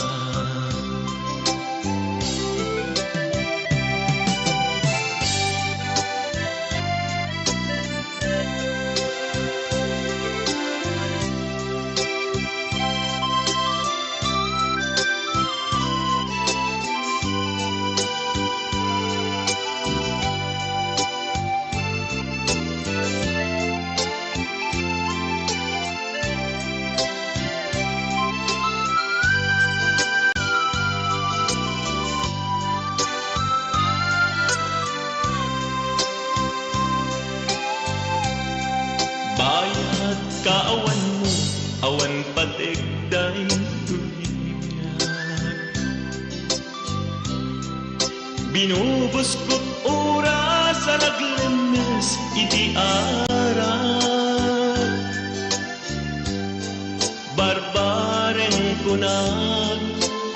bayad kaawan mo awan patek daytoy binubos ko't oras sa naglemes iti arak barbareng kunag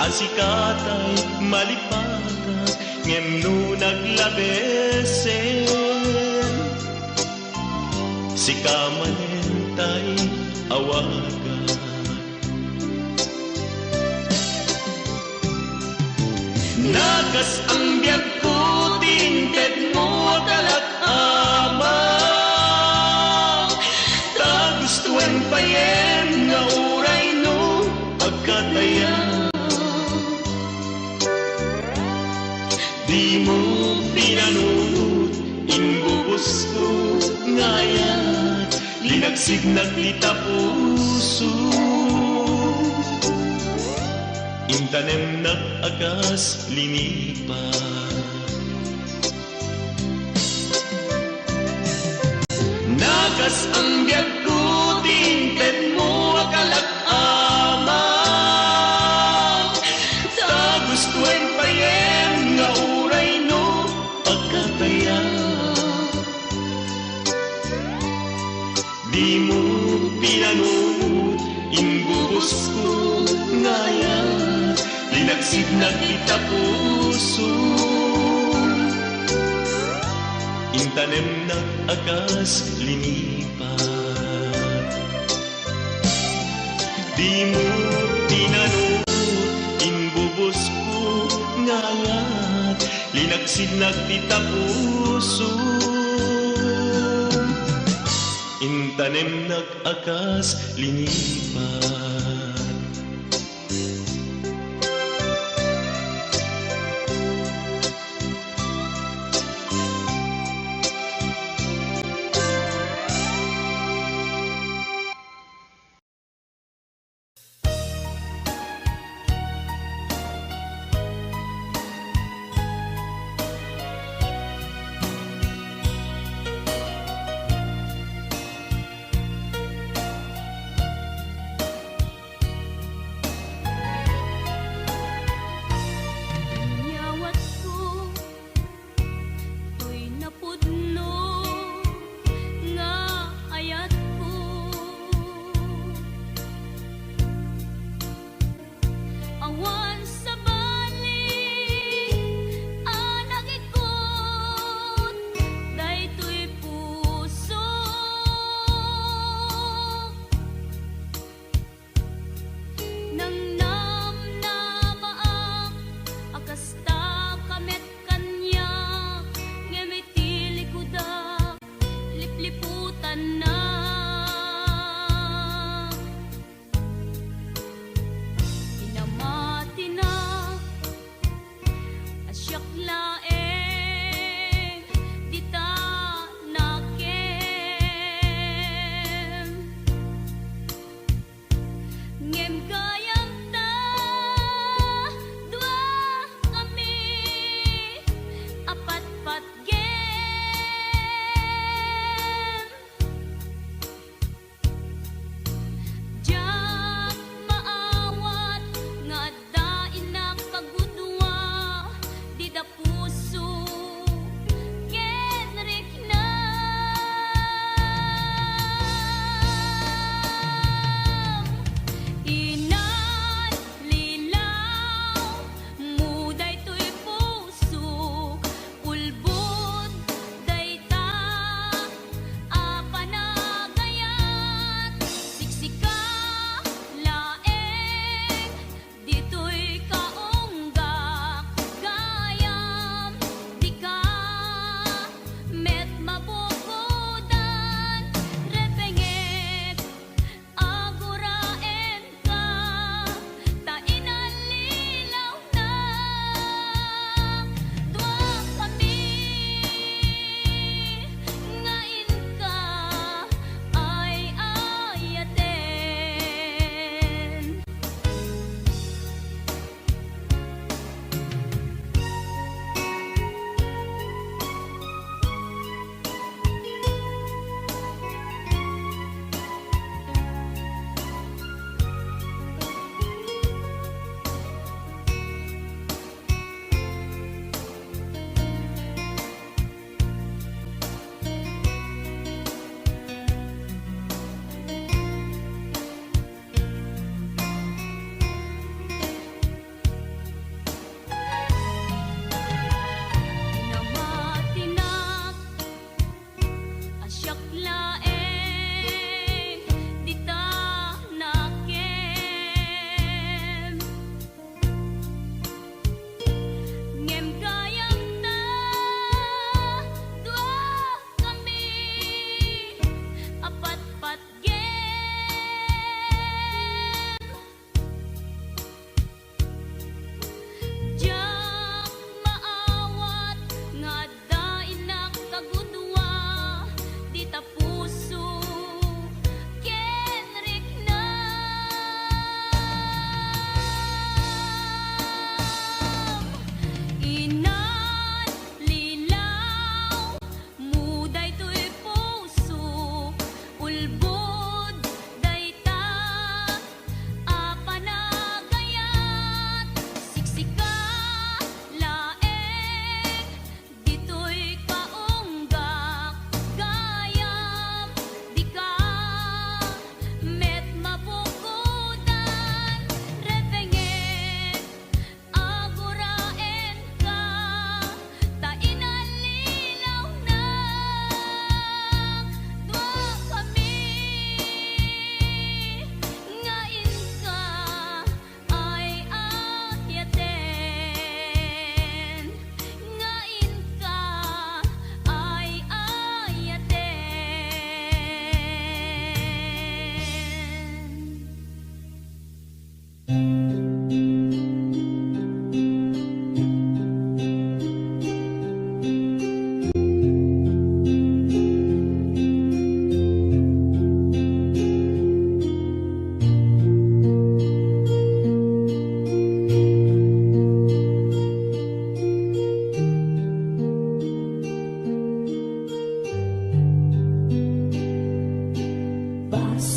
asikatay malipata ngem no naglabesen sikamanentay awagan nagas ang biyak ko tinted mo talak-ama tagustuhan payen nga uray no pagkataya di mo pinanunod imbubos ko ngayon linagsig naglita puso intanem nag-agas linipa nagas ang biyak ko tinted mo akalak-ama tagustuhan payen nga uray no pagkataya di mo pinanunod imbubos ko ngayon linagsid naglita puso intanem nag-agas linipa di mo pinanunod imbubos ko ngayon linagsid naglita puso intanem nag-agas linipan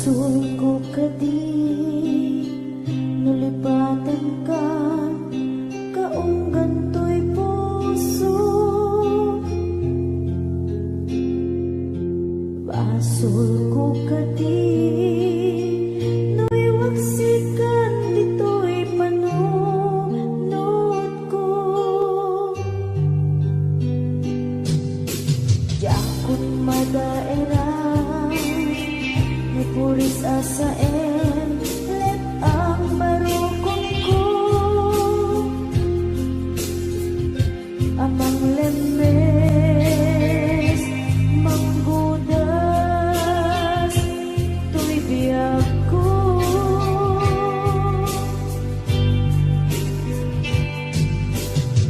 Basul ko kadi nulipatan ka kaunggan to'y puso. Basul ko kadi nuiwag sikat dito'y panunod ko. Yakot madaera may puris asaen let ang barukong ko. Amang lemes manggudas tuy biyag ko.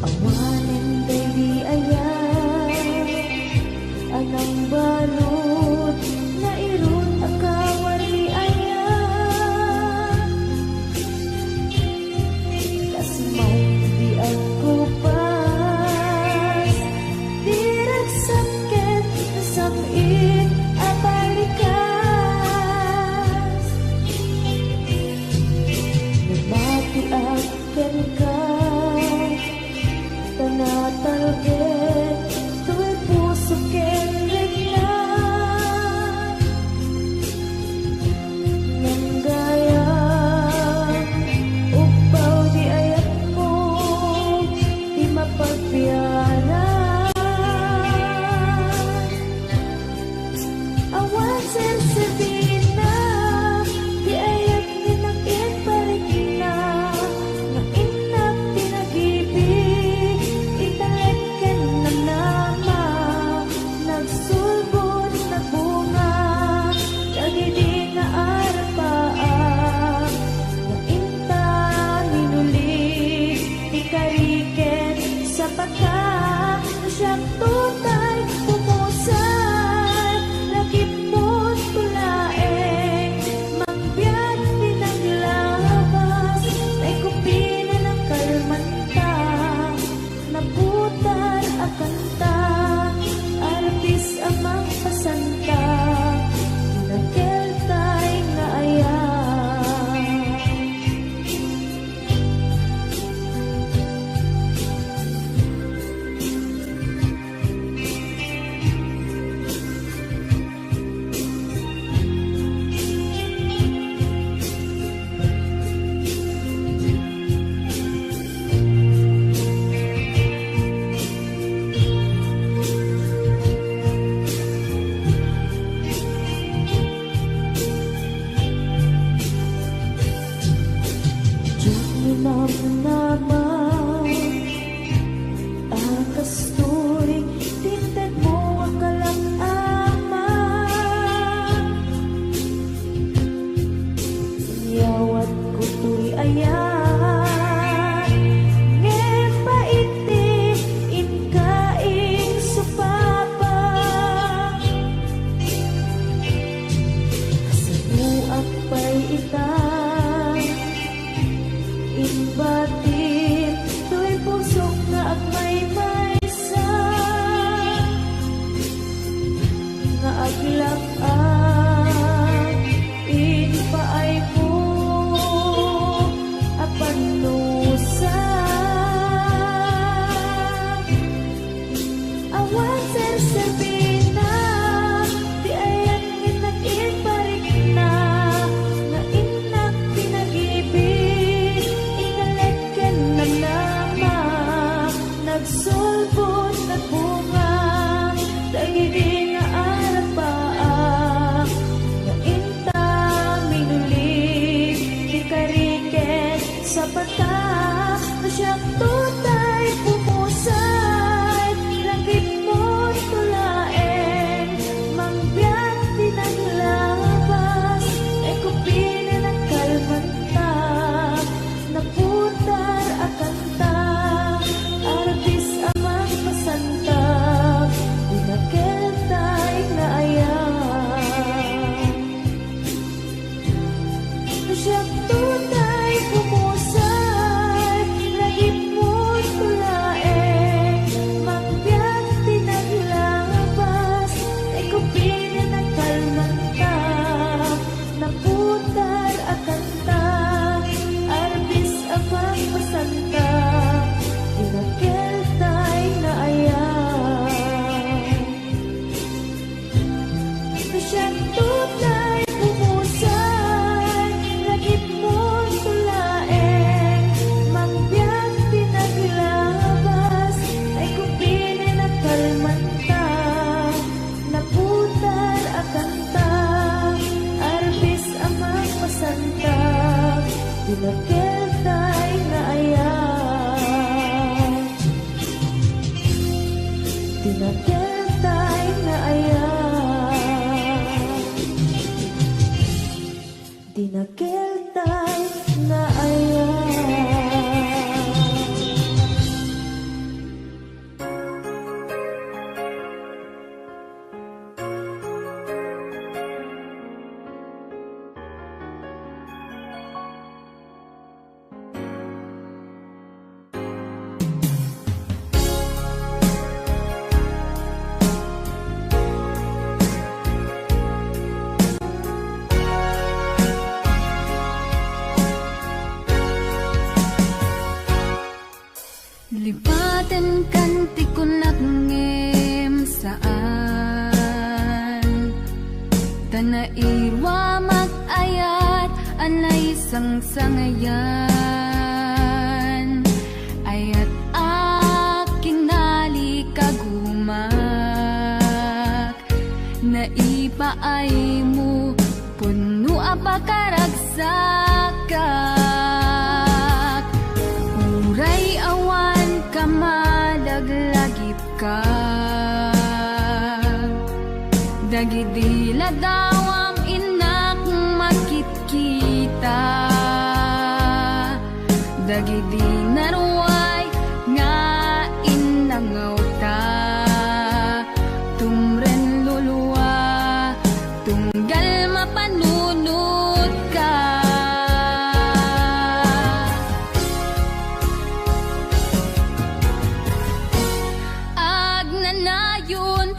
Awanen baby ayan anang balot na irun akawar ni ayan. Kasmay di ako pas dirag sakit sakit abalikas. Nabati akin ka tanatalgin tu'y puso ken reglan. Nang gaya upaw di ayat mo di mapagpianan. tutay pumusay, lagip mo tulaeng, mangbiyak tinaglabas, ay kupinin at kalmanta, naputar akanta, arbis amang masanta, dinakil tay nga ayan, dinakil tay nga ayan, dinakil tay nga ayan. Lipatan kanti ko nagngem saan Tanairwa mag-ayat anay sang-sangayan Ayat aking nalikagumak Naipaay mo puno apakaragsakak Uray awan ka malaglagip ka Dagidila dawam inak makit-kita Dagidi naruay nga inangaw ta Tumren luluwa tunggal mapanunod ka Agnanayon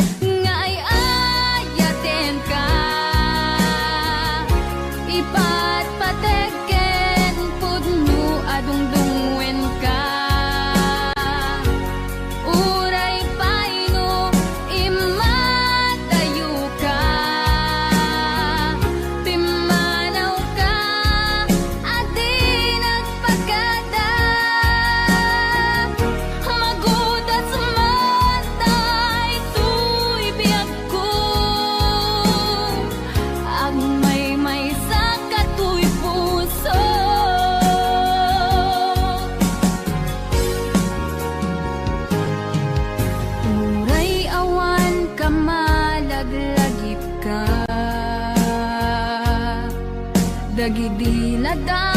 nga ay ayaten ka Ipatpateken pudno adungdungwen ka Uray paino imatayo ka Pimanaw ka adi nagpagada Magudas matay tuy biyak ko Ang may sa katuy puso Uray awan ka malaglagip ka Dagidi lada